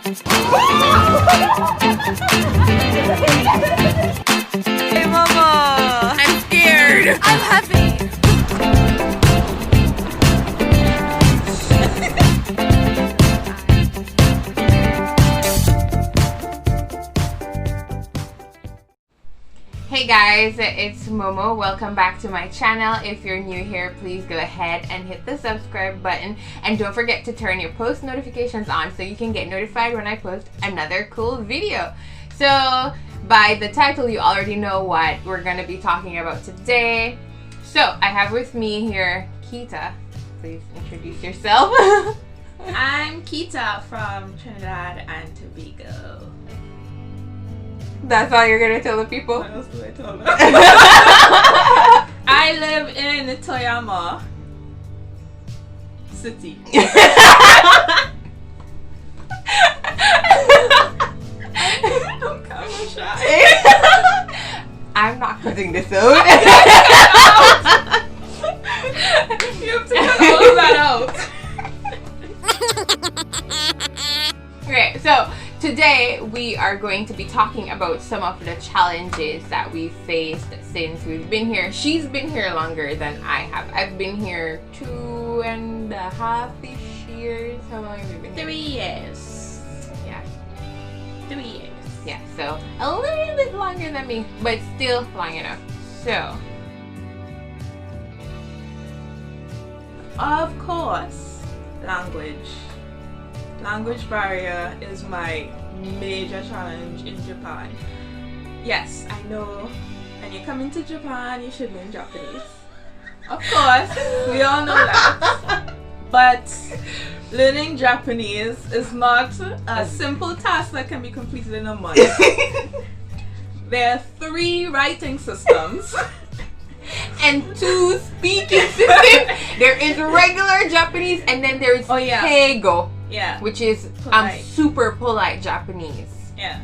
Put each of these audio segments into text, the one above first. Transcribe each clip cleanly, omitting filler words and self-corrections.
Hey, Mama! I'm scared! I'm happy! Hey guys, it's Momo. Welcome back to my channel. If you're new here, please go ahead and hit the subscribe button, and don't forget to turn your post notifications on so you can get notified when I post another cool video. So by the title, you already know what we're going to be talking about today. So I have with me here Kita. Please introduce yourself. I'm Kita from Trinidad and Tobago. That's all you're gonna tell the people? What else do I tell them? I live in Toyama City. I'm kind of shy. I'm not putting this out. You have to cut all of that out. Okay, so today we are going to be talking about some of the challenges that we've faced since we've been here. She's been here longer than I have. I've been here 2.5-ish years. How long have you been here? 3 years. Yeah. 3 years. Yeah, so a little bit longer than me, but still long enough. So, of course, language. Language barrier is my major challenge in Japan. Yes, I know when you come into Japan, you should learn Japanese. Of course, we all know that. But learning Japanese is not a simple task that can be completed in a month. There are 3 writing systems. and 2 speaking systems. There is regular Japanese, and then there's Keigo. Yeah. Which is polite. Super polite Japanese. Yeah.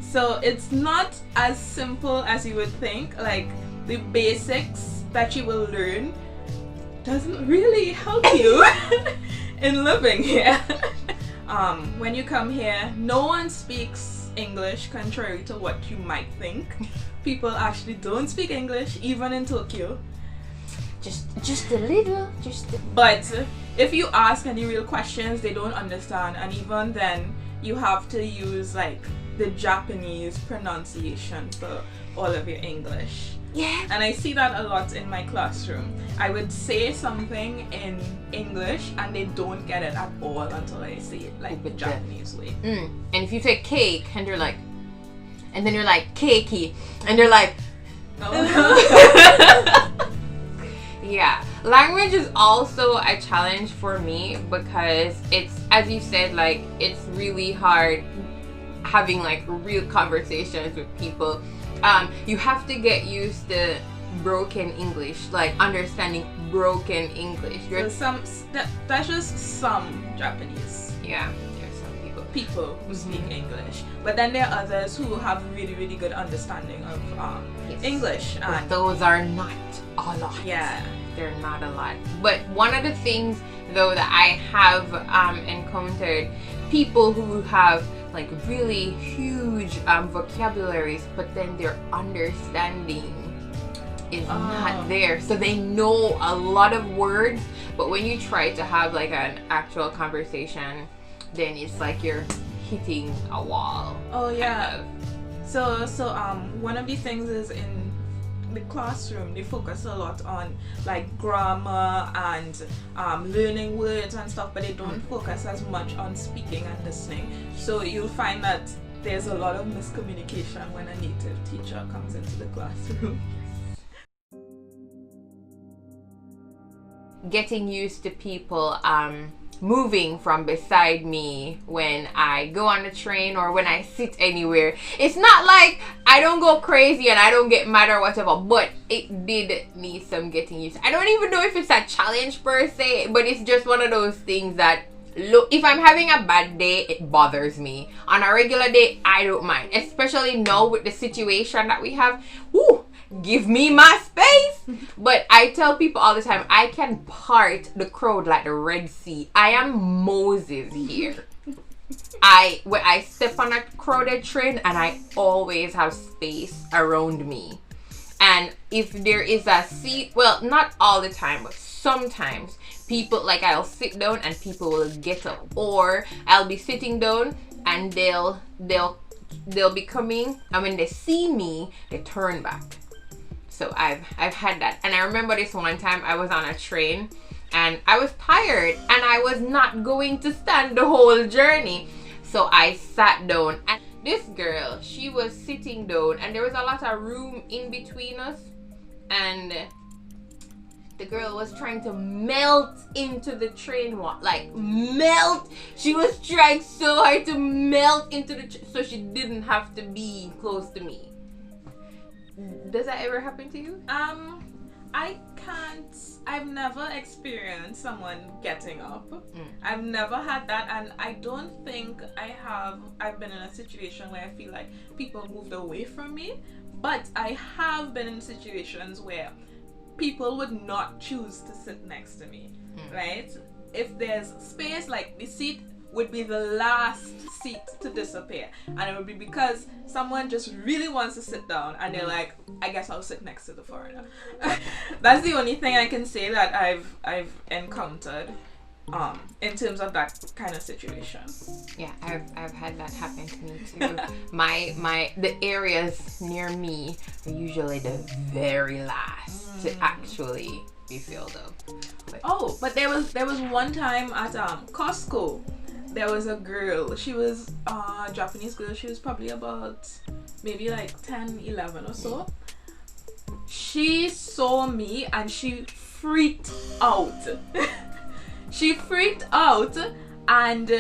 So it's not as simple as you would think. Like, the basics that you will learn doesn't really help you in living here. When you come here, no one speaks English, contrary to what you might think. People actually don't speak English, even in Tokyo. Just a little, But if you ask any real questions, they don't understand, and even then you have to use like the Japanese pronunciation for all of your English. Yeah. And I see that a lot in my classroom. I would say something in English and they don't get it at all until I say it like the Japanese way. And if you say cake and you're like, and then you're like cakey, and they're like, No. Yeah, language is also a challenge for me because it's, as you said, like it's really hard having like real conversations with people. You have to get used to broken English, like understanding broken English. So that's just some Japanese. Yeah, there's some people who speak English, but then there are others who have really good understanding of English, and those are not a lot. Yeah, they're not a lot. But one of the things though that I have encountered, people who have like really huge vocabularies, but then their understanding is not there. So they know a lot of words, but when you try to have like an actual conversation, then it's like you're hitting a wall. Oh yeah. Kind of. So one of the things is in the classroom they focus a lot on like grammar and learning words and stuff, but they don't focus as much on speaking and listening. So you'll find that there's a lot of miscommunication when a native teacher comes into the classroom. Getting used to people moving from beside me when I go on the train or when I sit anywhere. It's not like I don't go crazy and I don't get mad or whatever, but it did need some getting used to. I don't even know if it's a challenge per se, but it's just one of those things that, look, if I'm having a bad day, it bothers me. On a regular day, I don't mind, especially now with the situation that we have. Woo! Give me my space. But I tell people all the time, I can part the crowd like the Red Sea. I am Moses here. when I step on a crowded train, and I always have space around me. And if there is a seat, well, not all the time, but sometimes people, like, I'll sit down and people will get up, or I'll be sitting down and they'll be coming, and when they see me, they turn back. So I've had that. And I remember this one time I was on a train and I was tired and I was not going to stand the whole journey. So I sat down, and this girl, she was sitting down, and there was a lot of room in between us, and the girl was trying to melt into the train, like melt. She was trying so hard to melt into the so she didn't have to be close to me. Does that ever happen to you? I've never experienced someone getting up. I've never had that, and I don't think I've been in a situation where I feel like people moved away from me, but I have been in situations where people would not choose to sit next to me, right? If there's space, like the seat would be the last seat to disappear, and it would be because someone just really wants to sit down and they're like, I guess I'll sit next to the foreigner. That's the only thing I can say that I've encountered in terms of that kind of situation. Yeah, I've had that happen to me too. The areas near me are usually the very last to actually be filled up. But there was one time at Costco. There was a girl. She was a Japanese girl. She was probably about maybe like 10, 11 or so. She saw me and she freaked out. She freaked out, and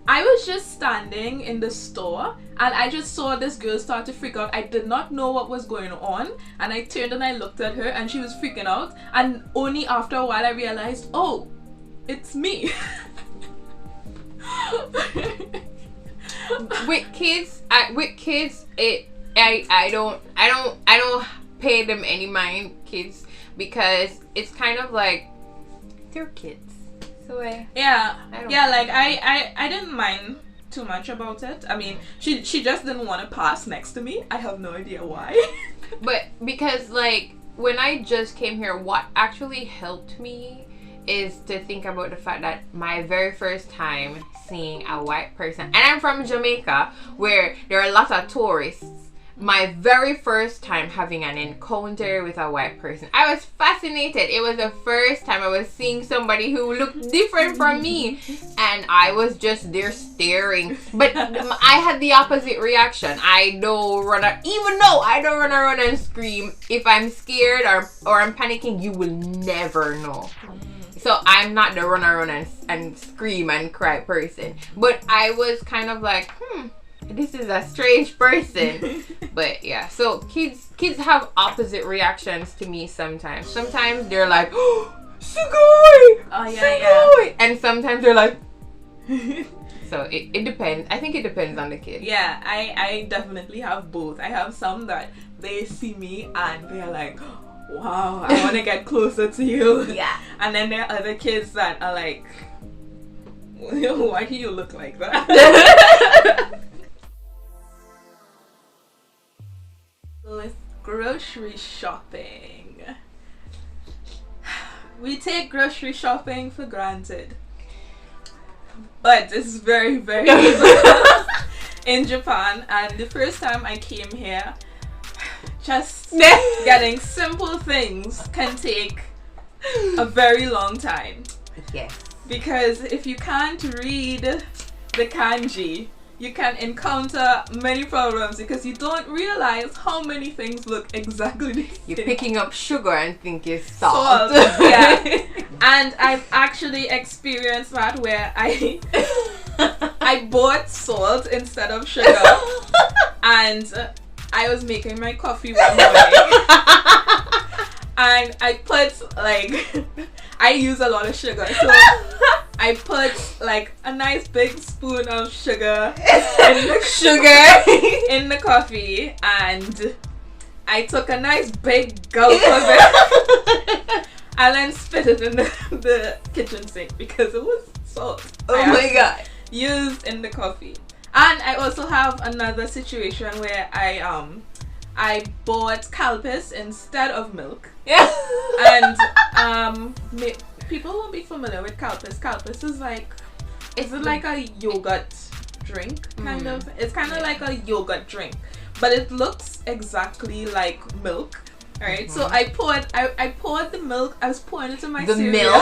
I was just standing in the store and I just saw this girl start to freak out. I did not know what was going on, and I turned and I looked at her and she was freaking out, and only after a while I realized, oh, it's me. with kids, I don't pay them any mind, kids, because it's kind of like they're kids. So I didn't mind too much about it. I mean, she just didn't want to pass next to me. I have no idea why. But because, like, when I just came here, what actually helped me is to think about the fact that my very first time seeing a white person, and I'm from Jamaica where there are a lot of tourists, my very first time having an encounter with a white person, I was fascinated. It was the first time I was seeing somebody who looked different from me, and I was just there staring. But I had the opposite reaction. I don't run around and scream. If I'm scared or I'm panicking, you will never know. So I'm not the run around and scream and cry person. But I was kind of like, this is a strange person. But yeah, so kids have opposite reactions to me sometimes. Sometimes they're like, oh, Sugoi! Oh yeah. And sometimes they're like, so it depends. I think it depends on the kid. Yeah, I definitely have both. I have some that they see me and they're like, wow, I want to get closer to you. Yeah. And then there are other kids that are like, why do you look like that? With grocery shopping, we take grocery shopping for granted, but it's very, very easy in Japan. And the first time I came here, just getting simple things can take a very long time. Yes. Because if you can't read the kanji, you can encounter many problems because you don't realize how many things look exactly the same. You're picking up sugar and think it's salt. Yeah. And I've actually experienced that where I bought salt instead of sugar, and I was making my coffee one morning and I put I use a lot of sugar, so I put like a nice big spoon of sugar in the coffee, and I took a nice big gulp of it and then spit it in the kitchen sink because it was salt. Oh my god. used in the coffee. And I also have another situation where I bought Calpis instead of milk. Yeah. And people won't be familiar with Calpis. Calpis is like, is it like a yogurt drink kind of? It's kind of like a yogurt drink, but it looks exactly like milk. Alright, so I poured the milk. I was pouring it into my cereal,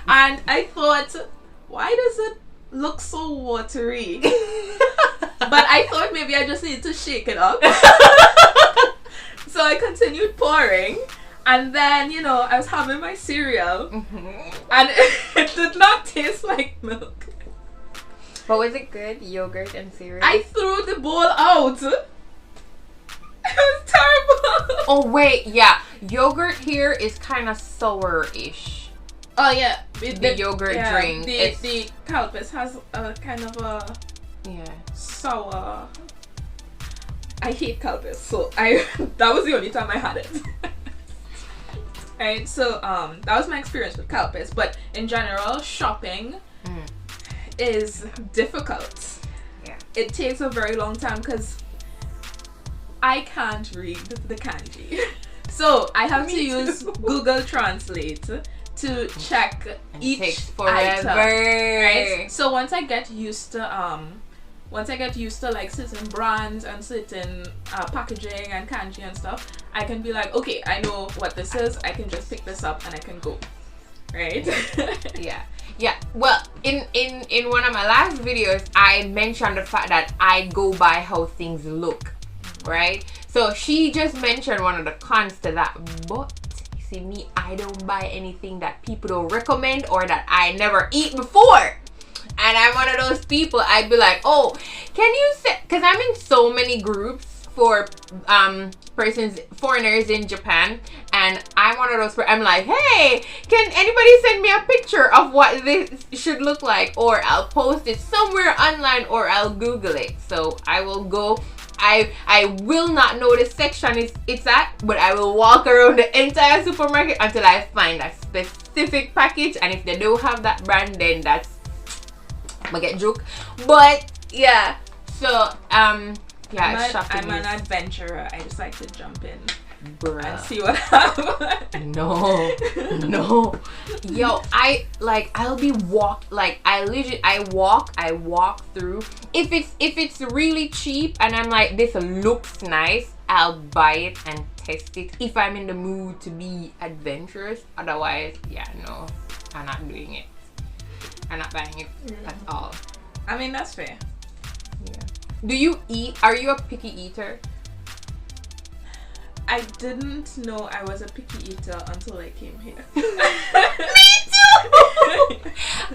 and I thought, why does it look so watery? But I thought maybe I just needed to shake it up. So I continued pouring, and then I was having my cereal, and it did not taste like milk. But was it good? Yogurt and cereal? I threw the bowl out. It was terrible. Oh wait, yeah. Yogurt here is kind of sour-ish. Oh yeah, the yogurt drink. The Calpis has a kind of a sour. I hate Calpis, so that was the only time I had it. Right, so that was my experience with Calpis. But in general, shopping is difficult. Yeah, it takes a very long time because I can't read the kanji. So I have to use Google Translate to check each takes forever. item. Right? So once I get used to like certain brands and certain packaging and kanji and stuff, I can be like, okay, I know what this is. I can just pick this up and I can go. Right? Yeah. Well, in one of my last videos, I mentioned the fact that I go by how things look. Right? So she just mentioned one of the cons to that, but you see me, I don't buy anything that people don't recommend or that I never eat before. And I'm one of those people, I'd be like, oh, can you say, because I'm in so many groups for foreigners in Japan, and I'm one of those, I'm like, hey, can anybody send me a picture of what this should look like? Or I'll post it somewhere online, or I'll Google it. So I will go, I will not know the section it's at, but I will walk around the entire supermarket until I find a specific package, and if they don't have that brand, then that's I get joke. But yeah, so I'm an adventurer. I just like to jump in and see what happens. No. Yo, I'll be I walk through. If it's really cheap and I'm like, this looks nice, I'll buy it and test it if I'm in the mood to be adventurous. Otherwise, no, I'm not doing it. I'm not buying it at all. I mean, that's fair. Yeah. Do you eat? Are you a picky eater? I didn't know I was a picky eater until I came here. Me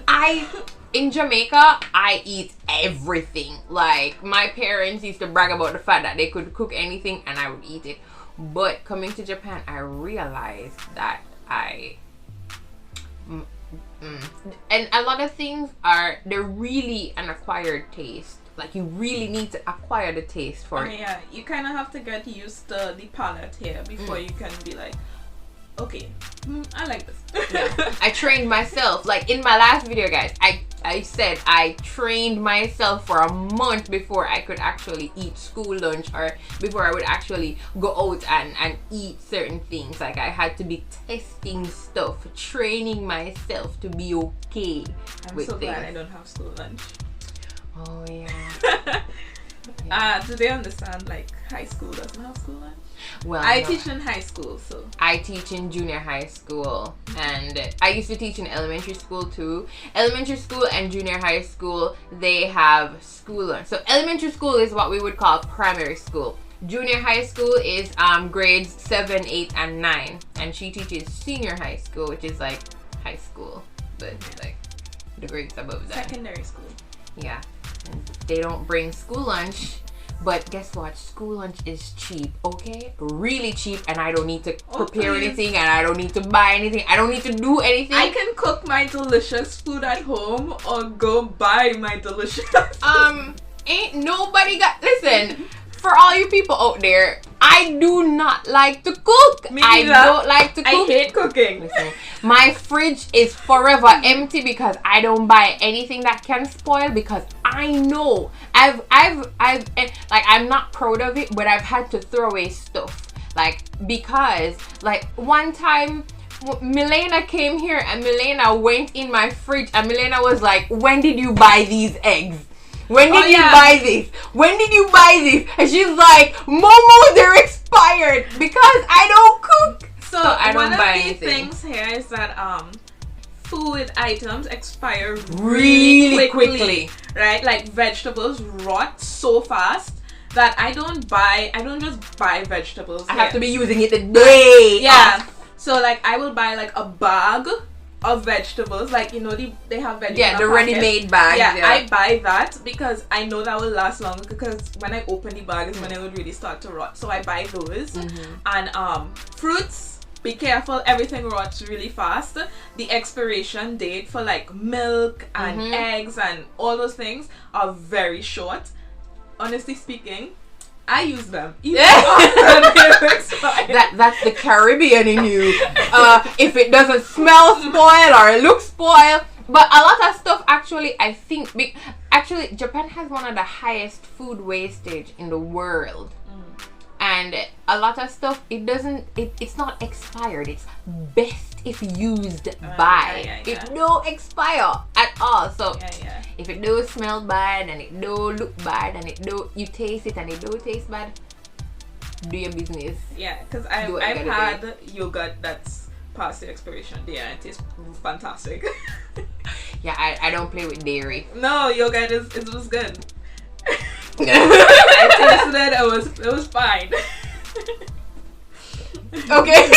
too! In Jamaica, I eat everything. Like, my parents used to brag about the fact that they could cook anything and I would eat it. But coming to Japan, I realized that and a lot of things they're really an acquired taste. Like, you really need to acquire the taste for it. Yeah, you kind of have to get used to the palate here before you can be like, okay, I like this. Yeah. I trained myself. Like, in my last video, guys, I said I trained myself for a month before I could actually eat school lunch, or before I would actually go out and eat certain things. Like, I had to be testing stuff, training myself to be okay with so things. Glad I don't have school lunch. Oh yeah. Do they understand like high school doesn't have school lunch? Well, I teach in high school, so I teach in junior high school, and I used to teach in elementary school too. Elementary school and junior high school, they have school lunch. So elementary school is what we would call primary school. Junior high school is grades 7, 8, and 9, and she teaches senior high school, which is like high school, but like the grades above that. Secondary school. Yeah, and they don't bring school lunch. But guess what? School lunch is cheap, okay? Really cheap, and I don't need to prepare anything, and I don't need to buy anything. I don't need to do anything. I can cook my delicious food at home or go buy my delicious food. Ain't nobody got... Listen, for all you people out there, I do not like to cook. Me I neither. don't like to I cook. hate cooking. Listen, my fridge is forever empty because I don't buy anything that can spoil, because I know I've like, I'm not proud of it, but I've had to throw away stuff, like, because like one time Milena came here and Milena went in my fridge and Milena was like, when did you buy these eggs? When did you buy this? When did you buy this? And she's like, Momo, they're expired because I don't cook. So I don't one buy of the anything. things here is that food items expire Really quickly. right? Like vegetables rot so fast that I don't just buy vegetables. I have to be using it the day. Yeah. So like I will buy like a bag of vegetables, like, you know, they have vegetables. Yeah, the ready-made bags. Yeah, I buy that because I know that will last longer, because when I open the bag is when it would really start to rot. So I buy those. And fruits, be careful, everything rots really fast. The expiration date for like milk and eggs and all those things are very short. Honestly speaking, I use them. That's the Caribbean in you. If it doesn't smell spoiled or it looks spoiled. But a lot of stuff, actually, I think, actually, Japan has one of the highest food wastage in the world. And a lot of stuff, it's not expired. It's best if used by. It don't expire at all. So if it do smell bad and it do look bad and you taste it and it do taste bad, do your business. Yeah, because I've had yogurt that's past the expiration date and it tastes fantastic. Yeah, I don't play with dairy. No, yogurt it was good. I tasted it. It was fine. Okay.